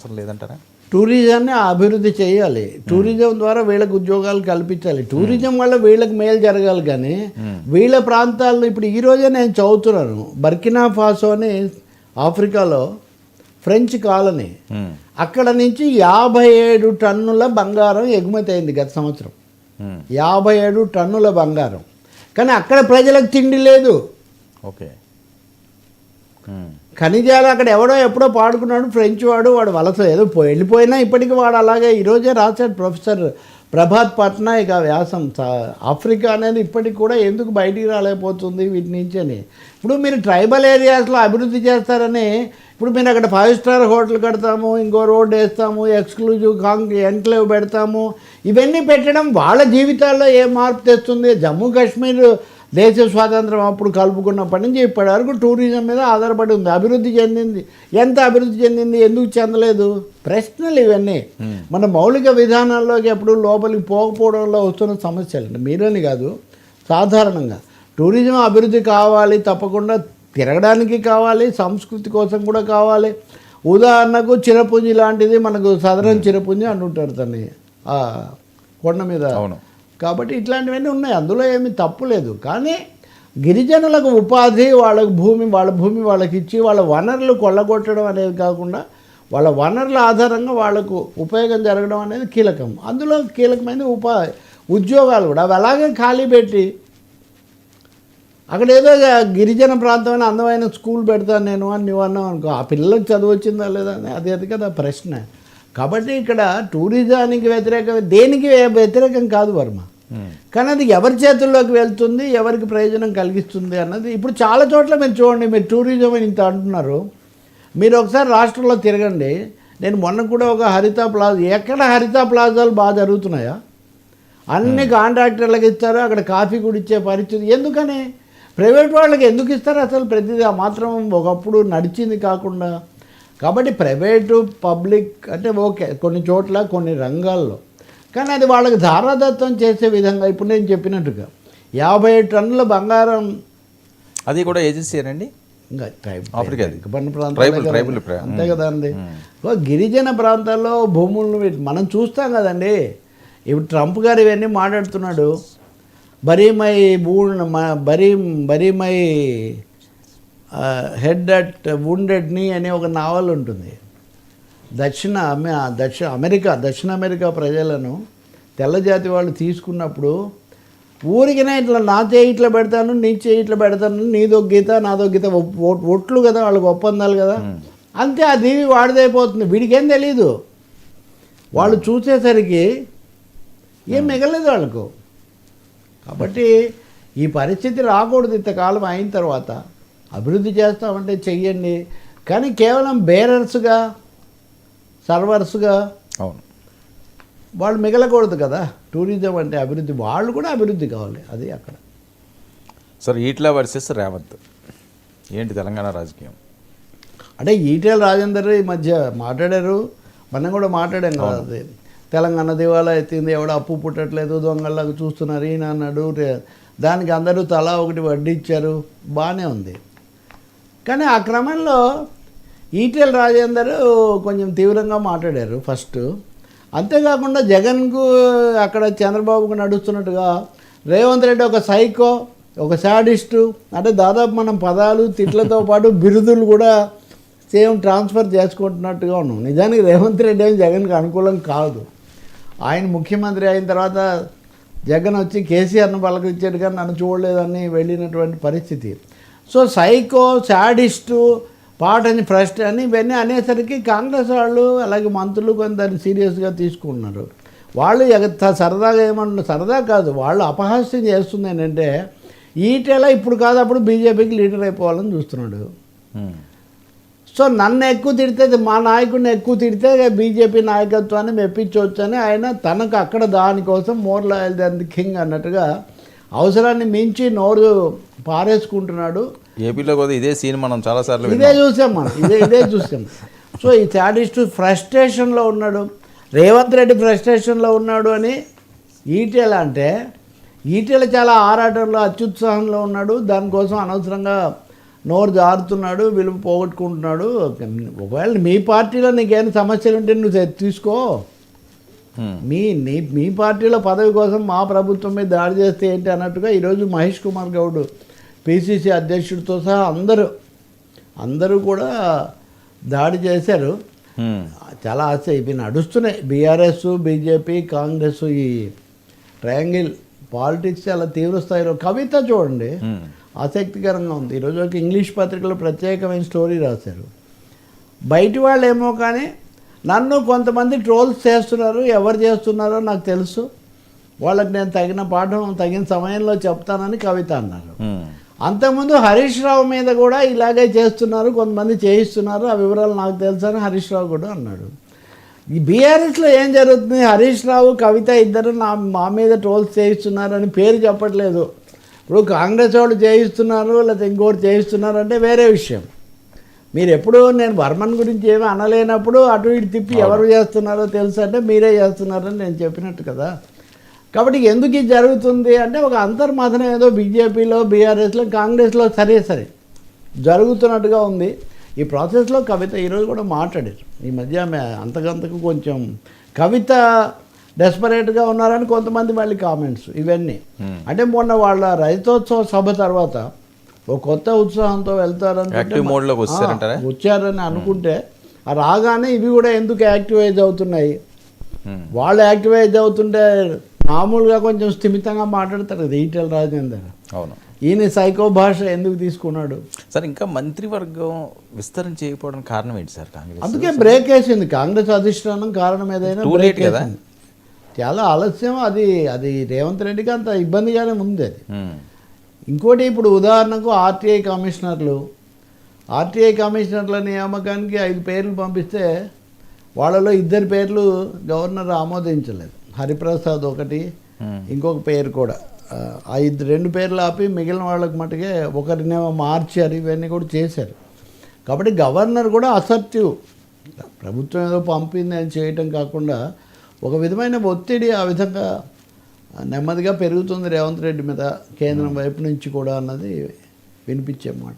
అసలు లేదంటారా? టూరిజాన్ని అభివృద్ధి చేయాలి. టూరిజం ద్వారా వీళ్ళకి ఉద్యోగాలు కల్పించాలి. టూరిజం వల్ల వీళ్ళకి మేలు జరగాలి. కానీ వీళ్ళ ప్రాంతాల్లో ఇప్పుడు ఈరోజే నేను చదువుతున్నాను, బర్కినా ఫాసో అని ఆఫ్రికాలో ఫ్రెంచ్ కాలనీ, అక్కడ నుంచి 57 టన్నుల బంగారం ఎగుమతి అయింది గత సంవత్సరం. 57 టన్నుల బంగారం. కానీ అక్కడ ప్రజలకు తిండి లేదు. ఓకే, ఖనిజాలు అక్కడ ఎవడో ఎప్పుడో పాడుకున్నాడు ఫ్రెంచ్ వాడు వలస ఏదో వెళ్ళిపోయినా ఇప్పటికీ వాడు అలాగే ఈరోజే రాశాడు ప్రొఫెసర్ ప్రభాత్ పట్నాయక్ ఆ వ్యాసం. ఆఫ్రికా అనేది ఇప్పటికి కూడా ఎందుకు బయటికి రాలేకపోతుంది వీటి నుంచి అని. ఇప్పుడు మీరు ట్రైబల్ ఏరియాస్లో అభివృద్ధి చేస్తారని, ఇప్పుడు మీరు అక్కడ 5 స్టార్ హోటల్ కడతాము, ఇంకో రోడ్ వేస్తాము, ఎక్స్క్లూజివ్ ఎన్క్లేవ్ పెడతాము, ఇవన్నీ పెట్టడం వాళ్ళ జీవితాల్లో ఏ మార్పు తెస్తుంది? జమ్మూ కాశ్మీర్ దేశ స్వాతంత్రం అప్పుడు కలుపుకున్నప్పటి నుంచి ఇప్పటి వరకు టూరిజం మీద ఆధారపడి ఉంది. అభివృద్ధి చెందింది. ఎంత అభివృద్ధి చెందింది, ఎందుకు చెందలేదు? ప్రశ్నలు ఇవన్నీ. మన మౌలిక విధానాల్లోకి ఎప్పుడు లోపలికి పోకపోవడంలో వస్తున్న సమస్యలు మీరని కాదు, సాధారణంగా టూరిజం అభివృద్ధి కావాలి, తప్పకుండా తిరగడానికి కావాలి, సంస్కృతి కోసం కూడా కావాలి. ఉదాహరణకు చిరపుంజి లాంటిది మనకు సదరన్ చిరపుంజి అంటుంటారు దాన్ని కొండ మీద. కాబట్టి ఇట్లాంటివన్నీ ఉన్నాయి, అందులో ఏమీ తప్పు లేదు. కానీ గిరిజనులకు ఉపాధి, వాళ్ళ భూమి వాళ్ళకి ఇచ్చి వాళ్ళ వనరులు కొల్లగొట్టడం అనేది కాకుండా వాళ్ళ వనరుల ఆధారంగా వాళ్లకు ఉపయోగం జరగడం అనేది కీలకం. అందులో కీలకమైన ఉద్యోగాలు కూడా అవి అలాగే ఖాళీ పెట్టి అక్కడ ఏదో గిరిజన ప్రాంతమైన అందమైన స్కూల్ పెడతాను నేను అని నువ్వు అన్నావు అనుకో, ఆ పిల్లలకు చదువు వచ్చిందా లేదా అని అది కదా ప్రశ్న. కాబట్టి ఇక్కడ టూరిజానికి దేనికి వ్యతిరేకం కాదు వర్మ, కానీ అది ఎవరి చేతుల్లోకి వెళ్తుంది, ఎవరికి ప్రయోజనం కలిగిస్తుంది అన్నది. ఇప్పుడు చాలా చోట్ల మీరు చూడండి, మీరు టూరిజం అని ఇంత అంటున్నారు, మీరు ఒకసారి రాష్ట్రంలో తిరగండి. నేను మొన్న కూడా ఒక హరిత ప్లాజా, ఎక్కడ హరిత ప్లాజాలు బాగా జరుగుతున్నాయా? అన్ని కాంట్రాక్టర్లకు ఇస్తారు, అక్కడ కాఫీ కూడా ఇచ్చే పరిస్థితి. ఎందుకని? ప్రైవేట్ వాళ్ళకి ఎందుకు ఇస్తారు అసలు? ప్రతిదీ ఆ మాత్రం ఒకప్పుడు నడిచింది కాకుండా. కాబట్టి ప్రైవేటు పబ్లిక్ అంటే ఓకే కొన్ని చోట్ల కొన్ని రంగాల్లో, కానీ అది వాళ్ళకి ధారాదత్తం చేసే విధంగా ఇప్పుడు నేను చెప్పినట్టుగా 57 టన్నుల బంగారం, అది కూడా ఏజెన్సీనండి. ఇంకా ఆఫ్రికా అంతే కదండి. గిరిజన ప్రాంతాల్లో భూములను మనం చూస్తాం కదండి. ఇప్పుడు ట్రంప్ గారు ఇవన్నీ మాట్లాడుతున్నాడు. బరీమై హెడ్ అట్ వుండెడ్ నీ అనే ఒక నావల్ ఉంటుంది. దక్షిణ అమెరికా ప్రజలను తెల్లజాతి వాళ్ళు తీసుకున్నప్పుడు ఊరికినే ఇట్లా నా చేయి ఇట్లా పెడతాను, నీ చేయి ఇట్లా పెడతాను, నీదో గీత నాదో గీత, ఒట్లు కదా వాళ్ళకి, ఒప్పందాలు కదా, అంతే. ఆ దీవి వాడిదైపోతుంది. వీడికేం తెలీదు. వాళ్ళు చూసేసరికి ఏం మిగలేదు వాళ్ళకు. కాబట్టి ఈ పరిస్థితి రాకూడదు. ఇంతకాలం అయిన తర్వాత అభివృద్ధి చేస్తామంటే చెయ్యండి, కానీ కేవలం బేరర్స్గా సర్వర్స్గా వాళ్ళు మిగలకూడదు కదా. టూరిజం అంటే అభివృద్ధి, వాళ్ళు కూడా అభివృద్ధి కావాలి. అది అక్కడ. సార్ ఈటెల వర్సెస్ రేవంత్ ఏంటి తెలంగాణ రాజకీయం అంటే? ఈటెల రాజేందర్ ఈ మధ్య మాట్లాడారు, మనం కూడా మాట్లాడాం కదా. అది తెలంగాణ దివాలా ఎత్తింది, ఎవడ అప్పు పుట్టట్లేదు, దొంగల్లాగా చూస్తున్నారు ఈయన అన్నాడు. దానికి అందరూ తలా ఒకటి వడ్డీ ఇచ్చారు, బాగానే ఉంది. కానీ ఆ క్రమంలో ఈటెల రాజేందర్ కొంచెం తీవ్రంగా మాట్లాడారు ఫస్ట్. అంతేకాకుండా జగన్కు అక్కడ చంద్రబాబుకు నడుస్తున్నట్టుగా రేవంత్ రెడ్డి ఒక సైకో, ఒక శాడిస్టు, అంటే దాదాపు మనం పదాలు తిట్లతో పాటు బిరుదులు కూడా సేమ్ ట్రాన్స్ఫర్ చేసుకుంటున్నట్టుగా ఉన్నాం. నిజానికి రేవంత్ రెడ్డి ఏమి జగన్కి అనుకూలం కాదు. ఆయన ముఖ్యమంత్రి అయిన తర్వాత జగన్ వచ్చి కేసీఆర్ను పలకరించాడు కానీ నన్ను చూడలేదని వెళ్ళినటువంటి పరిస్థితి. సో సైకో, శాడిస్టు, పాటని ఫస్ట్ అని ఇవన్నీ అనేసరికి కాంగ్రెస్ వాళ్ళు అలాగే మంత్రులు కొంత దాన్ని సీరియస్గా తీసుకున్నారు. వాళ్ళు సరదాగా ఏమన్నా, సరదా కాదు, వాళ్ళు అపహాస్యం చేస్తుంది ఏంటంటే ఈటెల ఇప్పుడు కాదు అప్పుడు బీజేపీకి లీడర్ అయిపోవాలని చూస్తున్నాడు. సో నన్ను ఎక్కువ తిడితే, మా నాయకుడిని ఎక్కువ తిడితే బీజేపీ నాయకత్వాన్ని మెప్పించవచ్చు అని ఆయన తనకు అక్కడ దానికోసం more loyal than the king అన్నట్టుగా అవసరాన్ని మించి నోరు పారేసుకుంటున్నాడు. ఏపీలో కూడా ఇదే సీన్ మనం చాలాసార్లు ఇదే చూసాం. సో ఈ శాడిస్టు ఫ్రస్ట్రేషన్లో ఉన్నాడు, రేవంత్ రెడ్డి ఫ్రస్ట్రేషన్లో ఉన్నాడు అని ఈటెల అంటే, ఈటెల చాలా ఆరాటంలో అత్యుత్సాహంలో ఉన్నాడు. దానికోసం అనవసరంగా నోరు జారుతున్నాడు, విలువ పోగొట్టుకుంటున్నాడు. ఒకవేళ మీ పార్టీలో నీకేమైనా సమస్యలు ఉంటే నువ్వు తీసుకో. మీ పార్టీలో పదవి కోసం మా ప్రభుత్వం మీద దాడి చేస్తే ఏంటి అన్నట్టుగా ఈరోజు మహేష్ కుమార్ గౌడ్ పిసిసి అధ్యక్షుడితో సహా అందరూ కూడా దాడి చేశారు. చాలా ఇవి నడుస్తున్నాయి. బీఆర్ఎస్, బీజేపీ, కాంగ్రెస్, ఈ ట్రయాంగిల్ పాలిటిక్స్ చాలా తీవ్ర స్థాయిలో. కవిత చూడండి, ఆసక్తికరంగా ఉంది. ఈరోజు ఒక ఇంగ్లీష్ పత్రికలో ప్రత్యేకమైన స్టోరీ రాశారు. బయటి వాళ్ళు ఏమో కానీ నన్ను కొంతమంది ట్రోల్స్ చేస్తున్నారు. ఎవరు చేస్తున్నారో నాకు తెలుసు, వాళ్ళకి నేను తగిన పాఠం తగిన సమయంలో చెప్తానని కవిత అన్నారు. అంతకుముందు హరీష్ రావు మీద కూడా ఇలాగే చేస్తున్నారు, కొంతమంది చేయిస్తున్నారు, ఆ వివరాలు నాకు తెలుసు అని హరీష్ రావు కూడా అన్నాడు. ఈ బీఆర్ఎస్లో ఏం జరుగుతుంది? హరీష్ రావు, కవిత ఇద్దరు మా మీద ట్రోల్స్ చేయిస్తున్నారు అని పేరు చెప్పట్లేదు. ఇప్పుడు కాంగ్రెస్ వాళ్ళు చేయిస్తున్నారు, లేకపోతే ఇంకోటి చేయిస్తున్నారు అంటే వేరే విషయం. మీరు ఎప్పుడు నేను వర్మన్ గురించి ఏమీ అనలేనప్పుడు అటు ఇటు తిప్పి ఎవరు చేస్తున్నారో తెలుసు అంటే మీరే చేస్తున్నారని నేను చెప్పినట్టు కదా. కాబట్టి ఎందుకు ఇది జరుగుతుంది అంటే ఒక అంతర్మథనం ఏదో బీజేపీలో, బీఆర్ఎస్లో, కాంగ్రెస్లో సరే జరుగుతున్నట్టుగా ఉంది. ఈ ప్రాసెస్లో కవిత ఈరోజు కూడా మాట్లాడారు. ఈ మధ్య ఆమె అంతకంతకు కొంచెం కవిత డెస్పరేట్గా ఉన్నారని కొంతమంది మళ్ళీ కామెంట్స్ ఇవన్నీ. అంటే మొన్న వాళ్ళ రైతోత్సవ సభ తర్వాత ఒక కొత్త ఉత్సాహంతో వెళ్తారని వచ్చారని అనుకుంటే ఆ రాగానే ఇవి కూడా ఎందుకు యాక్టివైజ్ అవుతున్నాయి? వాళ్ళు యాక్టివైజ్ అవుతుంటే మామూలుగా కొంచెం స్థిమితంగా మాట్లాడతారు కదా ఈటెల రాజేందర్. అవును, ఈయన సైకో భాష ఎందుకు తీసుకున్నాడు సార్? ఇంకా మంత్రివర్గం విస్తరణ చేయకపోవడానికి కారణం ఏంటి సార్? కాంగ్రెస్ అందుకే బ్రేక్ వేసింది. కాంగ్రెస్ అధిష్టానం కారణం ఏదైనా బ్రేక్ వేసింది. చాలా ఆలస్యం. అది రేవంత్ రెడ్డికి అంత ఇబ్బందిగానే ఉంది అది. ఇంకోటి, ఇప్పుడు ఉదాహరణకు ఆర్టీఐ కమిషనర్ల నియామకానికి 5 పేర్లు పంపిస్తే వాళ్ళలో 2 పేర్లు గవర్నర్ ఆమోదించలేదు. హరిప్రసాద్ ఒకటి, ఇంకొక పేరు కూడా. 2 పేర్లు ఆపి మిగిలిన వాళ్ళకి మటుకే ఒకరినేమో మార్చారు. ఇవన్నీ కూడా చేశారు. కాబట్టి గవర్నర్ కూడా అసర్టివ్. ప్రభుత్వం ఏదో పంపింది అని చేయటం కాకుండా ఒక విధమైన ఒత్తిడి ఆ విధంగా నెమ్మదిగా పెరుగుతుంది రేవంత్ రెడ్డి మీద కేంద్రం వైపు నుంచి కూడా అన్నది వినిపించే మాట.